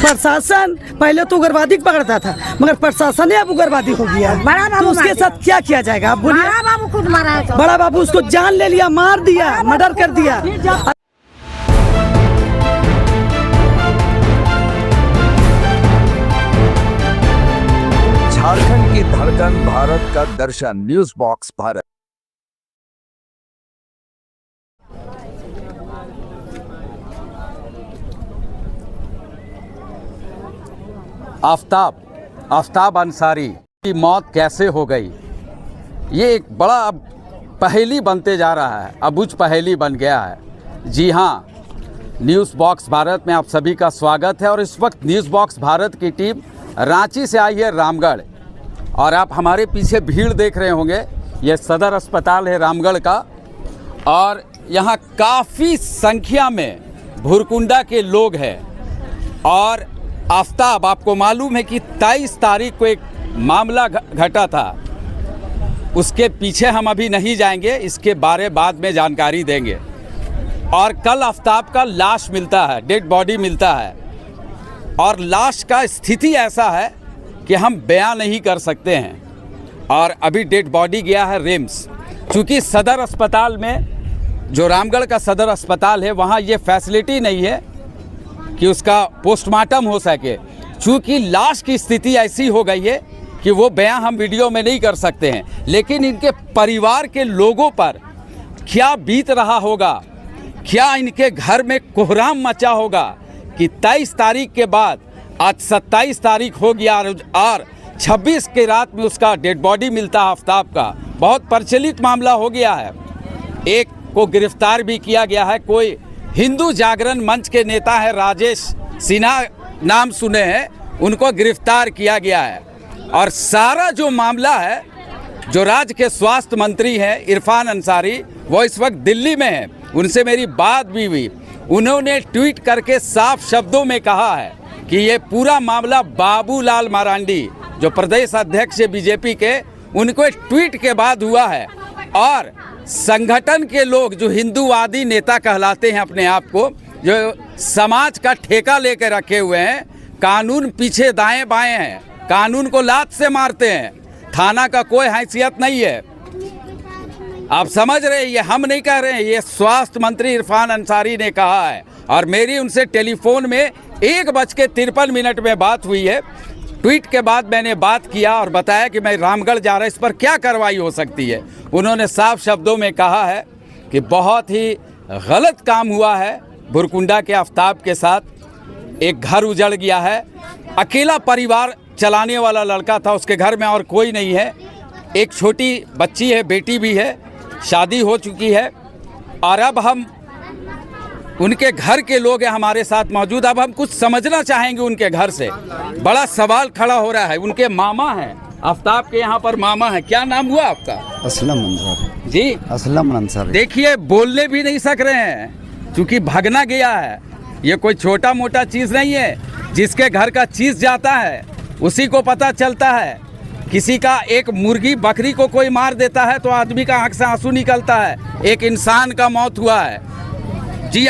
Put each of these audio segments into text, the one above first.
प्रशासन पहले तो उग्रवादी पकड़ता था, मगर प्रशासन ने अब उग्रवादी हो गया। तो उसके साथ क्या किया जाएगा आप बोलिए? बड़ा बाबू खुद मारा है। बड़ा बाबू उसको जान ले लिया, मार दिया, मर्डर कर दिया। झारखंड की धड़कन, भारत का दर्शन, न्यूज बॉक्स भारत। आफ्ताब अंसारी की मौत कैसे हो गई, ये एक बड़ा पहेली बनते जा रहा है, अबूझ पहेली बन गया है। जी हाँ, न्यूज़ बॉक्स भारत में आप सभी का स्वागत है। और इस वक्त न्यूज़ बॉक्स भारत की टीम रांची से आई है रामगढ़, और आप हमारे पीछे भीड़ देख रहे होंगे, ये सदर अस्पताल है रामगढ़ का, और यहाँ काफ़ी संख्या में भुरकुंडा के लोग हैं। और आफ्ताब, आपको मालूम है कि 23 तारीख को एक मामला घटा था, उसके पीछे हम अभी नहीं जाएंगे, इसके बारे बाद में जानकारी देंगे। और कल आफ्ताब का लाश मिलता है, डेड बॉडी मिलता है, और लाश का स्थिति ऐसा है कि हम बयां नहीं कर सकते हैं। और अभी डेड बॉडी गया है रिम्स, चूँकि सदर अस्पताल में, जो रामगढ़ का सदर अस्पताल है, वहाँ ये फैसिलिटी नहीं है कि उसका पोस्टमार्टम हो सके। चूँकि लाश की स्थिति ऐसी हो गई है कि वो बयां हम वीडियो में नहीं कर सकते हैं। लेकिन इनके परिवार के लोगों पर क्या बीत रहा होगा, क्या इनके घर में कोहराम मचा होगा कि 23 तारीख के बाद आज 27 तारीख हो गया, और 26 के रात में उसका डेड बॉडी मिलता है आफ्ताब का। बहुत प्रचलित मामला हो गया है। एक को गिरफ्तार भी किया गया है, कोई हिंदू जागरण मंच के नेता है राजेश सिन्हा, नाम सुने हैं, उनको गिरफ्तार किया गया है। और सारा जो मामला है, जो राज्य के स्वास्थ्य मंत्री हैं इरफान अंसारी, वो इस वक्त दिल्ली में है, उनसे मेरी बात भी हुई। उन्होंने ट्वीट करके साफ शब्दों में कहा है कि ये पूरा मामला बाबूलाल मरांडी, जो प्रदेश अध्यक्ष है बीजेपी के, उनको ट्वीट के बाद हुआ है। और संगठन के लोग जो हिंदूवादी नेता कहलाते हैं अपने आप को, जो समाज का ठेका लेकर रखे हुए हैं, कानून पीछे दाएं बाएं हैं, कानून को लात से मारते हैं, थाना का कोई हैसियत नहीं है। आप समझ रहे हैं, ये हम नहीं कह रहे हैं, ये स्वास्थ्य मंत्री इरफान अंसारी ने कहा है। और मेरी उनसे टेलीफोन में 1:53 में बात हुई है। ट्वीट के बाद मैंने बात किया और बताया कि मैं रामगढ़ जा रहा, इस पर क्या कार्रवाई हो सकती है। उन्होंने साफ शब्दों में कहा है कि बहुत ही गलत काम हुआ है भुरकुंडा के आफ्ताब के साथ। एक घर उजड़ गया है, अकेला परिवार चलाने वाला लड़का था, उसके घर में और कोई नहीं है। एक छोटी बच्ची है, बेटी भी है, शादी हो चुकी है। और अब हम उनके घर के लोग हैं हमारे साथ मौजूद, अब हम कुछ समझना चाहेंगे उनके घर से। बड़ा सवाल खड़ा हो रहा है। उनके मामा हैं, आफ्ताब के यहाँ पर मामा है। क्या नाम हुआ आपका? असलम अंसारी जी, असलम अंसारी। देखिए, बोलने भी नहीं सक रहे हैं क्योंकि भागना गया है। ये कोई छोटा मोटा चीज़ नहीं है। जिसके घर का चीज़ जाता है उसी को पता चलता है। किसी का एक मुर्गी बकरी को कोई मार देता है तो आदमी का आँख से आंसू निकलता है। एक इंसान का मौत हुआ है। जी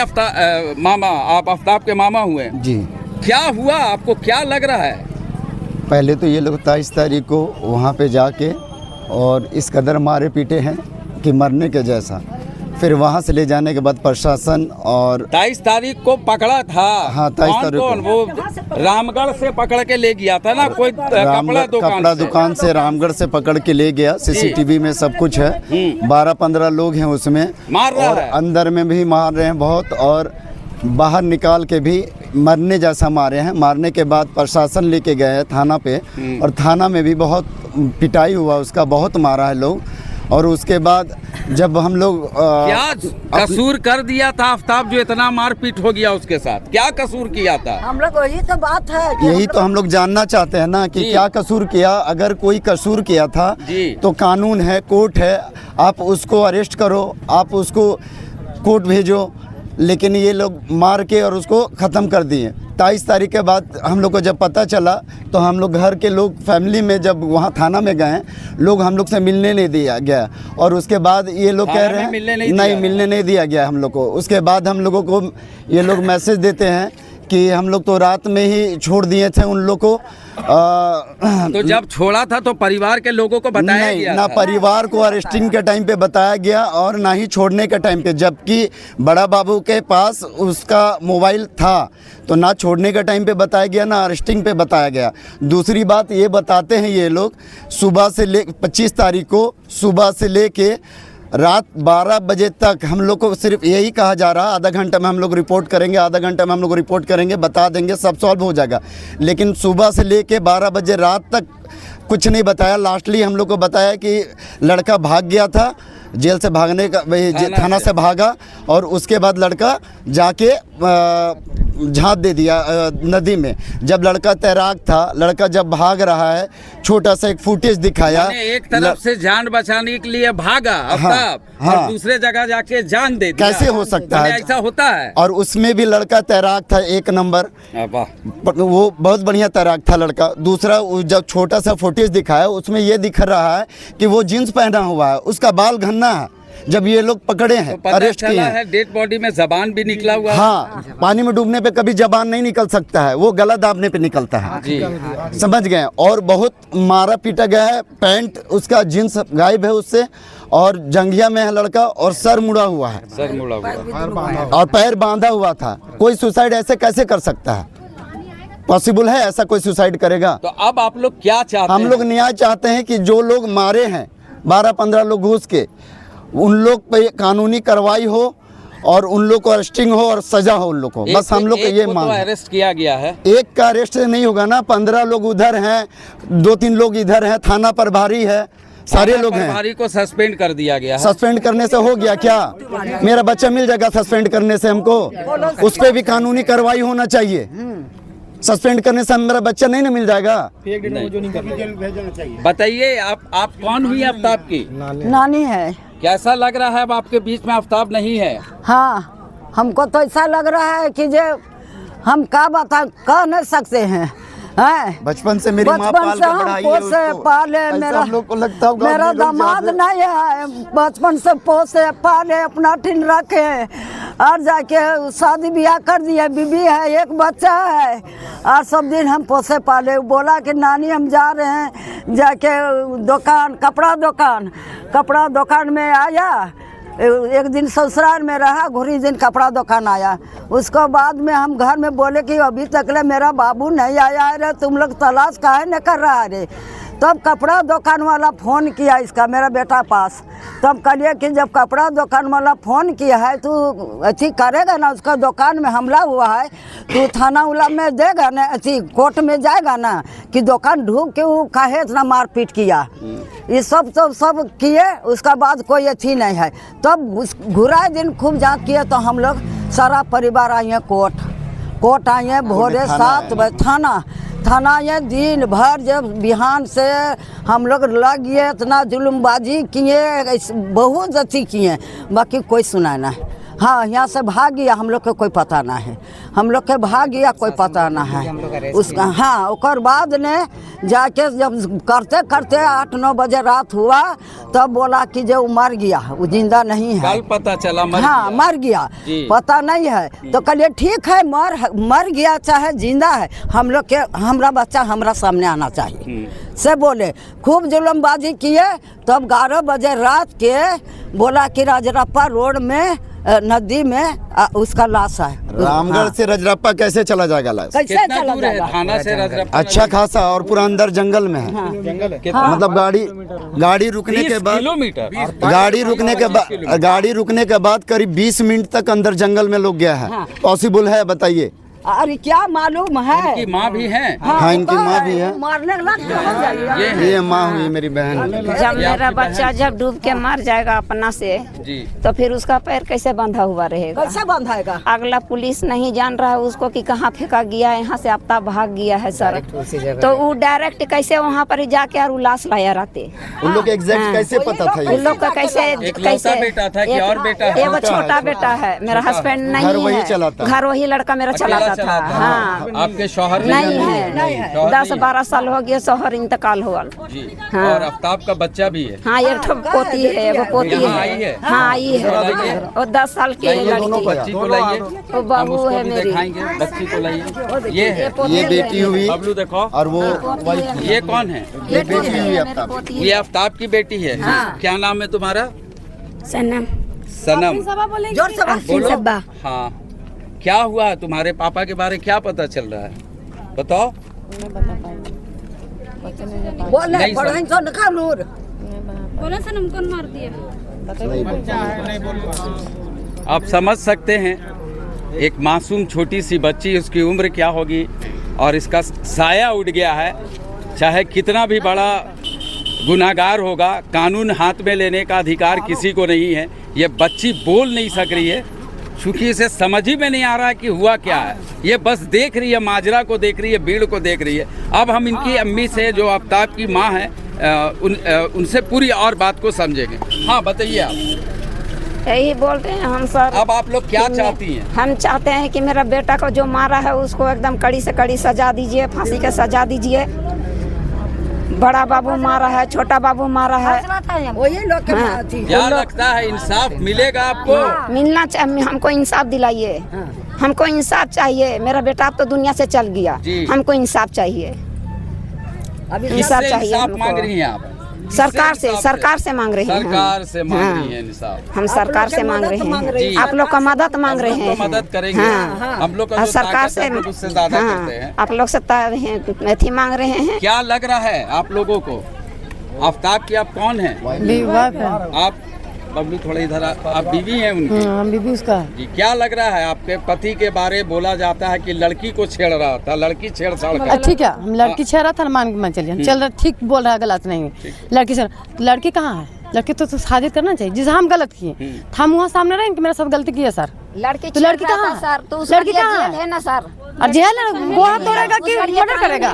मामा, आप आफ्ताब के मामा हुए जी। क्या हुआ, आपको क्या लग रहा है? पहले तो ये लोग 23 तारीख को वहाँ पे जाके और इस कदर मारे पीटे हैं कि मरने के जैसा। फिर वहाँ से ले जाने के बाद प्रशासन और 23 तारीख को पकड़ा था। हाँ, 23 तारीख को वो रामगढ़ से पकड़ के ले गया था ना, कोई कपड़ा दुकान से रामगढ़ से पकड़ के ले गया। सीसीटीवी में सब कुछ है। 12-15 लोग हैं उसमें, मार रहा है। अंदर में भी मार रहे हैं बहुत, और बाहर निकाल के भी मरने जैसा मारे हैं। मारने के बाद प्रशासन लेके गए हैं थाना पे, और थाना में भी बहुत पिटाई हुआ उसका, बहुत मारा है लोग। और उसके बाद जब हम लोग क्या कसूर कर दिया था आफ्ताब, जो इतना मारपीट हो गया उसके साथ? क्या कसूर किया था? हम लोग वही तो बात है, यही तो हम लोग जानना चाहते हैं ना कि क्या कसूर किया। अगर कोई कसूर किया था तो कानून है, कोर्ट है, आप उसको अरेस्ट करो, आप उसको कोर्ट भेजो। लेकिन ये लोग मार के और उसको ख़त्म कर दिए। 23 तारीख के बाद हम लोग को जब पता चला तो हम लोग घर के लोग फैमिली में जब वहाँ थाना में गए, लोग हम लोग से मिलने नहीं दिया गया। और उसके बाद ये लोग कह रहे हैं मिलने नहीं दिया गया हम लोग को। उसके बाद हम लोगों को ये लोग मैसेज देते हैं कि हम लोग तो रात में ही छोड़ दिए थे उन लोग को। तो जब छोड़ा था तो परिवार के लोगों को बताया नहीं, गया ना था? परिवार को अरेस्टिंग के टाइम पे बताया गया और ना ही छोड़ने के टाइम पे, जबकि बड़ा बाबू के पास उसका मोबाइल था, तो ना छोड़ने के टाइम पे बताया गया ना अरेस्टिंग पे बताया गया। दूसरी बात ये बताते हैं ये लोग, सुबह से 25 तारीख को सुबह से लेके रात 12 बजे तक हम लोग को सिर्फ यही कहा जा रहा है आधा घंटा में हम लोग रिपोर्ट करेंगे, आधा घंटा में हम लोग रिपोर्ट करेंगे, बता देंगे, सब सॉल्व हो जाएगा। लेकिन सुबह से लेके 12 बजे रात तक कुछ नहीं बताया। लास्टली हम लोग को बताया कि लड़का भाग गया था, जेल से भागने का थाना से भागा, और उसके बाद लड़का जाके झाँप दे दिया नदी में। जब लड़का तैराक था, लड़का जब भाग रहा है, छोटा सा एक फुटेज दिखाया, एक तरफ से जान बचाने के लिए भागा और दूसरे जगह जाके जान दे दिया। कैसे हो सकता है? ऐसा होता है। और उसमें भी लड़का तैराक था 1 नंबर, वो बहुत बढ़िया तैराक था लड़का। दूसरा जब छोटा सा फुटेज दिखाया उसमें ये दिख रहा है कि वो जींस पहना हुआ है, उसका बाल घन्ना है। जब ये लोग पकड़े हैं, तो अरेस्ट किए हैं, डेड बॉडी में जबान भी निकला हुआ है। हाँ, पानी में डूबने पे कभी जबान नहीं निकल सकता है, वो गला दाबने पे निकलता है जी। समझ गए। और बहुत मारा पीटा गया है, पैंट उसका जींस गायब है उससे, और जंघिया में है लड़का, और सर मुड़ा हुआ है, सर मुड़ा हुआ और पैर बांधा हुआ था। कोई सुसाइड ऐसे कैसे कर सकता है? पॉसिबल है ऐसा कोई सुसाइड करेगा? तो अब आप लोग क्या चाहते हैं? हम लोग न्याय चाहते हैं कि जो लोग मारे हैं 12-15 लोग घुस के, उन लोग पे कानूनी कार्रवाई हो और उन लोग को अरेस्टिंग हो और सजा हो उन लोग को। बस हम लोग को ये मांग है। अरेस्ट किया गया है, एक का अरेस्ट नहीं होगा ना, 15 लोग उधर हैं, 2-3 लोग इधर हैं, थाना प्रभारी है, सारे लोग हैं। प्रभारी को सस्पेंड कर दिया गया है। सस्पेंड करने से हो गया क्या? मेरा बच्चा मिल जाएगा सस्पेंड करने से हमको? उस पर भी कानूनी कार्रवाई होना चाहिए। सस्पेंड करने से मेरा बच्चा नहीं ना मिल जाएगा? बताइए आप कौन हुई आफ्ताब की? नानी है। कैसा लग रहा है अब आपके बीच में आफ्ताब नहीं है? हाँ, हमको तो ऐसा लग रहा है कि जो हम क्या बता कह नहीं सकते हैं। बचपन से मेरी माँ पाल के बढ़ाई है उसको। पाले, मेरा लोग को लगता होगा मेरा दामाद नहीं है, बचपन से पोसे पाले, अपना टिन रखे, और जाके शादी ब्याह कर दिया, बीबी है, एक बच्चा है, और सब दिन हम पोसे पाले। बोला कि नानी हम जा रहे हैं, जाके दुकान कपड़ा दुकान में आया, एक दिन ससुराल में रहा, घुरी दिन कपड़ा दुकान आया। उसको बाद में हम घर में बोले कि अभी तक ले मेरा बाबू नहीं आया है रे, तुम लोग तलाश काहे न कर रहा है रे। तब कपड़ा दुकान वाला फ़ोन किया इसका मेरा बेटा पास, तब कहिए कि जब कपड़ा दुकान वाला फ़ोन किया है तू अथी करेगा ना, उसका दुकान में हमला हुआ है, तू थाना उला में देगा ना, अथी कोर्ट में जाएगा ना कि दुकान ढूंढ के वो काहे इतना मारपीट किया। ये सब किए, उसका बाद कोई अथी नहीं है। तब घुराए दिन खूब जाँच किए, तो हम लोग सारा परिवार आए कोर्ट आए भोरे 7 बजे, थाना ये दिन भर जब बिहान से हम लोग लग गए, इतना जुल्मबाजी किए, बहुत अथी किए, बाकी कोई सुना ना। हाँ, यहाँ से भाग गया, हम लोग को कोई पता ना है, हम लोग के भाग गया कोई पता ना है उसका। हाँ, और बाद ने जाके जब करते 8-9 बजे रात हुआ, तब बोला कि जो मर गया, वो जिंदा नहीं है। कल पता चला मर गया, पता नहीं है। तो कहिए ठीक है, मर गया चाहे जिंदा है, हम लोग के हमारा बच्चा हमारा सामने आना चाहिए से बोले। खूब जुल्मबाजी किए। तब 11 बजे रात के बोला कि राजरप्पा रोड में नदी में उसका लाश है। रामगढ़ से रजरप्पा कैसे चला जाएगा लाश? कैसे चला जाएगा? थाना से रजरप्पा अच्छा खासा, और पूरा अंदर जंगल में है। मतलब गाड़ी रुकने के बाद किलोमीटर गाड़ी रुकने के बाद करीब 20 मिनट तक अंदर जंगल में लोग गया है। पॉसिबल है? बताइए। अरे क्या मालूम है, इनकी माँ भी है। हाँ, इनकी माँ भी है। मारने ये माँ हुई मेरी बहन। जब मेरा बच्चा जब डूब के मर जाएगा अपना से जी, तो फिर उसका पैर कैसे बंधा हुआ रहेगा? कैसे बंधाएगा? अगला पुलिस नहीं जान रहा है उसको कि कहाँ फेंका गया, यहाँ से आफ्ताब भाग गया है सर, तो वो डायरेक्ट कैसे वहाँ पर जाके और लाश लाया रहते? उन लोग एग्जैक्ट कैसे पता था? उन लोग का कैसे बेटा था कि और बेटा है? एगो छोटा बेटा है, मेरा हस्बैंड नहीं है, घर वही लड़का मेरा चलाता चलता था। हाँ, आपके शौहर नहीं है, 10-12 साल हो गया शौहर इंतकाल हुआ। हाँ। और आफ्ताब का बच्चा भी है। हाँ, एक पोती है, वो पोती है। आई है? हाँ, आई है, और 10 साल की लड़की। बच्ची को लाइए, वो बहू है मेरी। दिखाएंगे बच्ची को लाइए। ये है, ये बेटी हुई बबलू देखो, और वो ये कौन है? ये बेटी हुई आफ्ताब। ये आफ्ताब की बेटी है। क्या नाम है तुम्हारा? सनम। सनम। सब्बा। हाँ, क्या हुआ है? तुम्हारे पापा के बारे में क्या पता चल रहा है, बताओ। नहीं सनम कौन मार दिया? आप समझ सकते हैं, एक मासूम छोटी सी बच्ची, उसकी उम्र क्या होगी, और इसका साया उड़ गया है। चाहे कितना भी बड़ा गुनाहगार होगा, कानून हाथ में लेने का अधिकार किसी को नहीं है। ये बच्ची बोल नहीं सक रही है क्योंकि इसे समझ ही में नहीं आ रहा है कि हुआ क्या है। ये बस देख रही है, माजरा को देख रही है, भीड़ को देख रही है। अब हम इनकी अम्मी से, जो आफ्ताब की माँ है, उनसे पूरी और बात को समझेंगे। हाँ, बताइए आप। यही बोलते हैं हम सर। अब आप लोग क्या चाहती हैं? हम चाहते हैं कि मेरा बेटा को जो मारा है उसको एकदम कड़ी से कड़ी सजा दीजिए, फांसी का सजा दीजिए। बड़ा बाबू मारा है, छोटा बाबू मारा है। वही लोग के मारती। क्या लगता है इंसाफ मिलेगा आपको? मिलना चाहिए, हमको इंसाफ दिलाइए। हमको इंसाफ चाहिए। मेरा बेटा अब तो दुनिया से चल गया, हमको इंसाफ चाहिए। इंसाफ चाहिए इंसाफ मांग रही हैं आप? सरकार से मांग रहे हैं। सरकार से मांग रही हैं इंसाफ। हम सरकार से मांग रहे हैं, आप लोग का मदद मांग रहे हैं। मदद करेंगे। हम लोग का सरकार से उससे ज्यादा करते हैं। आप लोग से अथी मांग रहे हैं। क्या लग रहा है आप लोगों को? आफ्ताब की आप कौन है? आप बबलू थोड़ा इधर आप बीवी हैं उनकी? हम बीबी उसका। जी, क्या लग रहा है आपके पति के बारे? बोला जाता है कि लड़की को छेड़ रहा था, लड़की छेड़छाड़ कर। ठीक है, हम लड़की छेड़ रहा था, मान के मैं चलिए चल रहा, ठीक बोल रहा है, गलत नहीं है। लड़की छेड़, लड़की कहाँ है? लड़की तो शादी करना चाहिए, जिसे हम गलत किए। हम वहाँ सामने रहे कि मेरे साथ गलती की है सर। लड़की तो लड़की कहाँ सर? तो लड़की कहाँ है ना सर? और जेल वो हाथ तोड़ेगा कि मर्डर करेगा?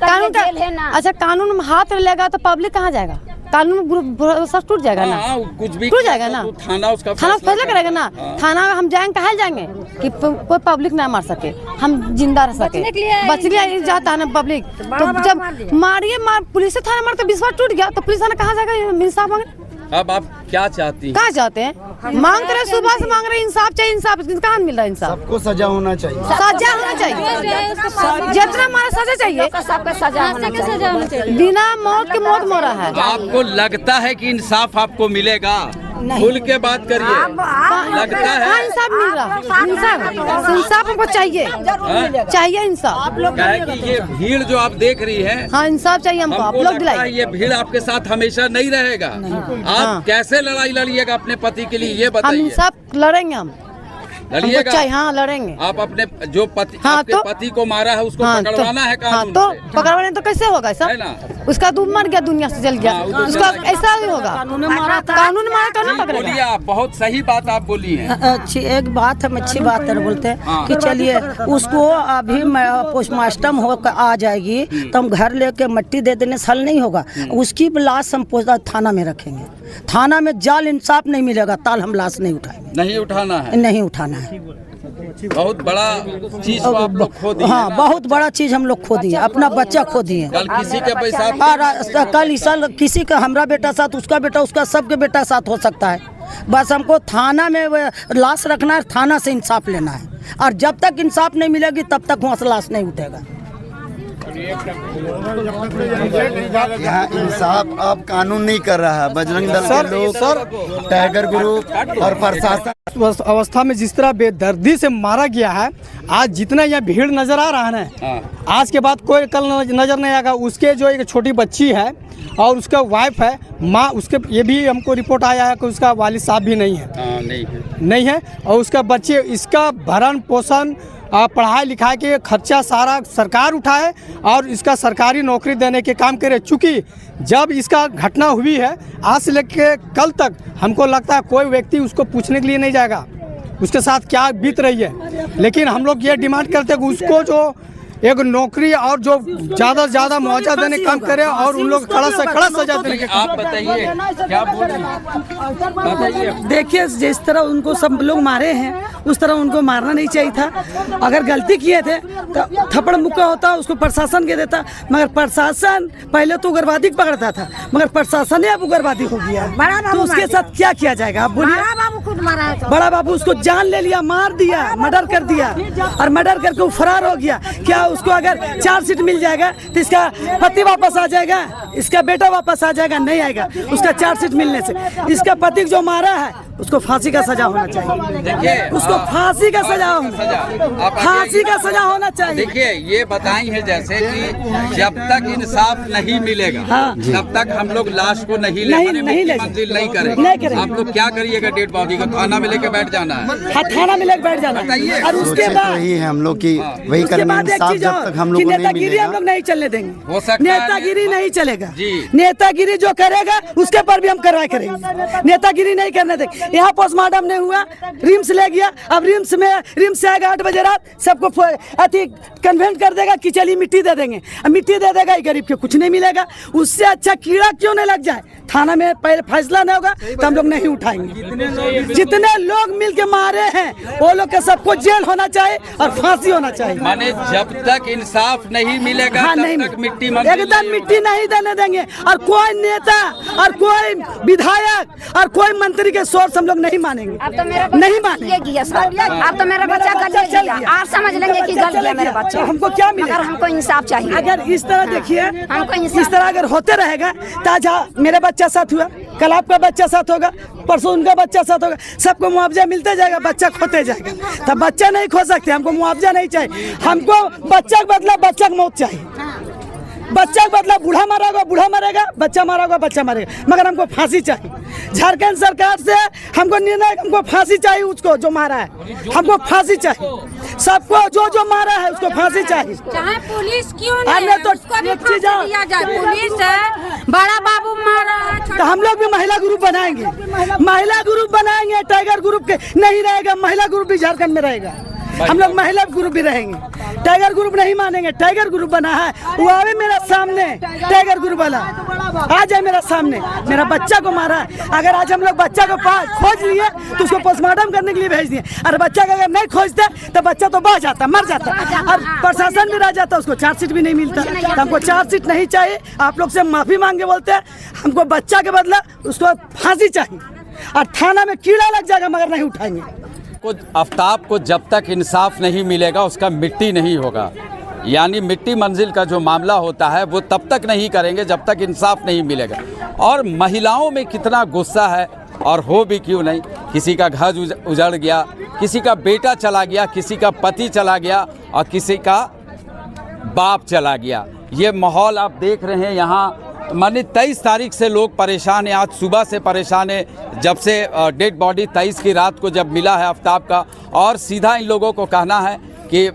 कानून का अच्छा, कानून में हाथ लेगा तो पब्लिक कहाँ जाएगा? कानून सब टूट जाएगा ना, कुछ भी टूट जाएगा ना। थाना उसका फैसला करेगा ना। थाना हम जाएंगे, कहाँ जाएंगे कि कोई पब्लिक ना मार सके, हम जिंदा रह सके। बचने जाता है ना पब्लिक। तो जब मारिए पुलिस से थाना मारते, विश्वास टूट गया तो पुलिस थाना कहाँ जाएगा इंसाफ मांगे? अब आप क्या चाहती हैं? कहाँ चाहते हैं? मांग रहे, सुबह से मांग रहे इंसाफ चाहिए। इंसाफ कहाँ मिल रहा है? इंसाफ सबको सजा होना चाहिए। सजा होना चाहिए, जितना मारा सजा चाहिए, सबका सजा होना चाहिए। बिना मौत के मौत मरा है। आपको लगता है कि इंसाफ आपको मिलेगा? खुल के बात करिए। लगता है इंसाफ मिल रहा? इंसाफ हमको चाहिए, चाहिए इंसाफ। क्या है कि ये भीड़ जो आप देख रही है, हाँ इंसाफ चाहिए हमको। आप लोग दिलाइए। ये भीड़ आपके साथ हमेशा नहीं रहेगा। आप कैसे लड़ाई लड़िएगा अपने पति के लिए, ये हम बताइए। इंसाफ लड़ेंगे, हम लड़िएगा? हाँ लड़ेंगे। आप अपने जो पति, हाँ, आपके तो, पति को मारा है उसको हाँ, पकड़वाना है कानून तो से। पकड़वाने तो कैसे होगा है ना? सर? उसका दूध मर गया, दुनिया से जल गया, उसका ऐसा नहीं होगा। कानून मारा तो ना पकड़ेगा। बोलिए आप, बहुत सही बात आप बोली हैं। अच्छी एक बात हम अच्छी बात कर बोलते हैं कि चलिए उसको अभी पोस्टमार्टम होकर आ जाएगी तो हम घर लेके मट्टी दे देने से हल नहीं होगा। उसकी लाश हम थाना में रखेंगे। थाना में जाल इंसाफ नहीं मिलेगा, ताल हम लाश नहीं उठाएंगे। नहीं उठाना है? नहीं उठाना है। बहुत बड़ा चीज को आप लोग खो दिए। हाँ, बहुत बड़ा चीज हम लोग खो दिए, अपना बच्चा खो दिए। कल किसी के पैसा, कल साल किसी का, हमारा बेटा साथ, उसका बेटा, उसका सबके बेटा साथ हो सकता है। बस हमको थाना में लाश रखना है, थाना से इंसाफ लेना है। और जब तक इंसाफ नहीं मिलेगी तब तक वहाँ से लाश नहीं उठेगा। यहाँ इंसाफ अब कानून नहीं कर रहा है। बजरंग दल के लोग, टाइगर ग्रुप और प्रशासन अवस्था में जिस तरह बेदर्दी से मारा गया है, आज जितना यहाँ भीड़ नजर आ रहा है ना, आज के बाद कोई कल नजर नहीं आएगा। उसके जो एक छोटी बच्ची है और उसका वाइफ है, माँ, उसके ये भी हमको रिपोर्ट आया है कि उसका वालिद साहब भी नहीं है। नहीं है। और उसका बच्चे, इसका भरण पोषण, पढ़ाई लिखाई के खर्चा सारा सरकार उठाए और इसका सरकारी नौकरी देने के काम करे। चूँकि जब इसका घटना हुई है, आज से लेकर कल तक हमको लगता है कोई व्यक्ति उसको पूछने के लिए नहीं जाएगा उसके साथ क्या बीत रही है। लेकिन हम लोग ये डिमांड करते हैं कि उसको जो एक नौकरी और जो ज़्यादा से ज़्यादा मुआवजा देने काम करे और उन लोग कड़ा से कड़ा सजा देने के। आप बताइए क्या बोल रहे हैं? बताइए। देखिए जिस तरह उनको सब लोग मारे हैं उस तरह उनको मारना नहीं चाहिए था। अगर गलती किए थे तो थप्पड़ मुक्का होता, उसको प्रशासन के देता, मगर प्रशासन पहले तो उग्रवादी पकड़ता था, मगर प्रशासन ही अब उग्रवादी हो गया, तो उसके साथ क्या किया जाएगा आप बोलिए? बड़ा बाबू उसको जान ले लिया, मार दिया, मर्डर कर दिया, और मर्डर करके वो फरार हो गया। क्या उसको अगर चार्जशीट मिल जाएगा तो इसका पति वापस आ जाएगा, इसका बेटा वापस आ जाएगा? नहीं आएगा। उसका चार्जशीट मिलने से इसका पति जो मारा है उसको फांसी का सजा होना चाहिए, उसको फांसी का सजा फांसी का सजा होना चाहिए। देखिए ये बताई है जैसे कि जब तक इंसाफ नहीं मिलेगा तब तक हम लोग लाश को नहीं मंजिल नहीं करेंगे। आप लोग क्या करिएगा? डेड बॉडी को थाना में लेके बैठ जाना है। हाँ, थाना में लेके बैठ जाना है। और उसके बाद वही है हम लोग की वही उसके करेंगे। बाद एक इंसाफ चीज जब और तक हम कि लोग को नहीं नेतागिरी हम मिलेगा लोग नहीं चलने देंगे। हो सकता है नेतागिरी नहीं चलेगा। जी। नेतागिरी जो करेगा उसके पर भी हम कार्रवाई करेंगे। नेतागिरी नहीं करने देंगे। यहाँ पोस्टमार्टम नहीं हुआ, रिम्स ले गया, अब रिम्स से आएगा 8 बजे रात, सबको अति कन्वेंट कर देगा कि चलिए मिट्टी दे देंगे। अब मिट्टी दे देगा, गरीब के कुछ नहीं मिलेगा। उससे अच्छा कीड़ा क्यों नहीं लग जाए? थाना में पहले फैसला नहीं होगा तो हम लोग नहीं उठाएंगे। जितने लोग मिल के मारे हैं वो लोग के सबको जेल होना चाहिए और फांसी होना चाहिए। माने जब तक इंसाफ नहीं मिलेगा हाँ, तब नहीं तक मिट्टी एकदम मिट्टी नहीं देने देंगे। और कोई नेता और कोई विधायक और कोई मंत्री के सोर्स हम लोग नहीं मानेंगे, नहीं मानेंगे। अब तो मेरा बच्चा गलत चल गया, आप समझ लेंगे कि गलत गया मेरा बच्चा। हमको क्या मिलेगा? अगर हमको इंसाफ चाहिए। अगर इस तरह देखिए, हमको इस तरह अगर होते रहेगा तो आज मेरे बच्चा साथ हुआ, कल आपका बच्चा साथ होगा, परसों उनका बच्चा साथ होगा, सबको मुआवजा मिलते जाएगा, बच्चा खोते जाएगा। तब बच्चा नहीं खो सकते, हमको मुआवजा नहीं चाहिए। हमको बच्चा के बदला बच्चा की मौत चाहिए। बच्चा के बदला बूढ़ा मारा होगा बूढ़ा मरेगा, बच्चा मारा होगा बच्चा मरेगा, मगर हमको फांसी चाहिए। झारखंड सरकार से हमको निर्णय, हमको फांसी चाहिए। उसको जो मारा है हमको फांसी चाहिए। सबको जो मारा है उसको फांसी चाहिए। चाहे पुलिस क्यों नहीं है, तो उसको भी फांसी दिया जाए। पुलिस है, बड़ा बाबू मारा है। तो हम लोग भी महिला ग्रुप बनाएंगे, महिला ग्रुप बनाएंगे। टाइगर ग्रुप के नहीं रहेगा, महिला ग्रुप भी झारखंड में रहेगा। हम लोग महिला ग्रुप भी रहेंगे, टाइगर ग्रुप नहीं मानेंगे। टाइगर ग्रुप बना है, वो आवे मेरा सामने, टाइगर ग्रुप वाला आ जाए मेरा सामने। मेरा बच्चा को मारा है, अगर आज हम लोग बच्चा को खोज लिए तो उसको पोस्टमार्टम करने के लिए भेज दिए। अरे बच्चा को अगर नहीं खोजते तो बच्चा तो बह जाता, मर जाता, और प्रशासन भी रह जाता, उसको चार्जशीट भी नहीं मिलता। तो हमको चार्जशीट नहीं चाहिए। आप लोग से माफी मांगे बोलते हैं, हमको बच्चा के बदला उसको फांसी चाहिए और थाना में कीड़ा लग जाएगा, मगर नहीं उठाएंगे। आफ्ताब को जब तक इंसाफ नहीं मिलेगा उसका मिट्टी नहीं होगा। यानी मिट्टी मंजिल का जो मामला होता है वो तब तक नहीं करेंगे जब तक इंसाफ नहीं मिलेगा। और महिलाओं में कितना गुस्सा है, और हो भी क्यों नहीं। किसी का घर उजड़ गया, किसी का बेटा चला गया, किसी का पति चला गया और किसी का बाप चला गया। ये माहौल आप देख रहे हैं यहाँ। माने 23 तारीख से लोग परेशान हैं, आज सुबह से परेशान हैं, जब से डेड बॉडी 23 की रात को जब मिला है आफ्ताब का। और सीधा इन लोगों को कहना है कि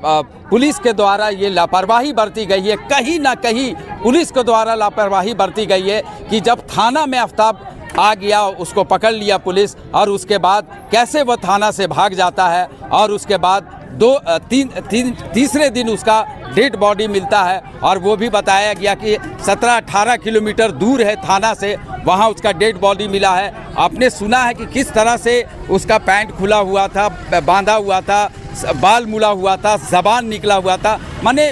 पुलिस के द्वारा ये लापरवाही बरती गई है, कहीं ना कहीं पुलिस के द्वारा लापरवाही बरती गई है कि जब थाना में आफ्ताब आ गया, उसको पकड़ लिया पुलिस, और उसके बाद कैसे वह थाना से भाग जाता है, और उसके बाद तीसरे दिन उसका डेड बॉडी मिलता है। और वो भी बताया गया कि 17-18 किलोमीटर दूर है थाना से, वहाँ उसका डेड बॉडी मिला है। आपने सुना है कि किस तरह से उसका पैंट खुला हुआ था, बांधा हुआ था, बाल मुड़ा हुआ था, ज़बान निकला हुआ था, माने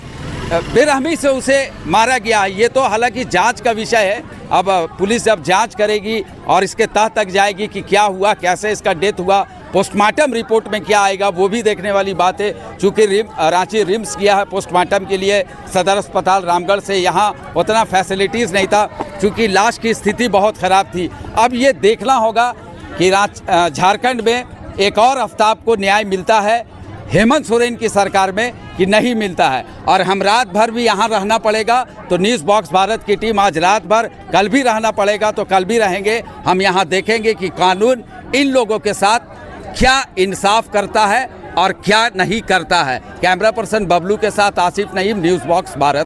बेरहमी से उसे मारा गया। ये तो हालांकि जांच का विषय है। अब पुलिस जब जांच करेगी और इसके तह तक जाएगी कि क्या हुआ, कैसे इसका डेथ हुआ, पोस्टमार्टम रिपोर्ट में क्या आएगा, वो भी देखने वाली बात है। चूँकि रांची रिम्स किया है पोस्टमार्टम के लिए, सदर अस्पताल रामगढ़ से यहाँ उतना फैसिलिटीज़ नहीं था, चूँकि लाश की स्थिति बहुत ख़राब थी। अब ये देखना होगा कि झारखंड में एक और आफ्ताब को न्याय मिलता है हेमंत सोरेन की सरकार में कि नहीं मिलता है। और हम रात भर भी यहाँ रहना पड़ेगा, तो न्यूज़ बॉक्स भारत की टीम आज रात भर, कल भी रहना पड़ेगा तो कल भी रहेंगे। हम यहाँ देखेंगे कि कानून इन लोगों के साथ क्या इंसाफ करता है और क्या नहीं करता है। कैमरा पर्सन बबलू के साथ आसिफ नईम, न्यूज़ बॉक्स भारत।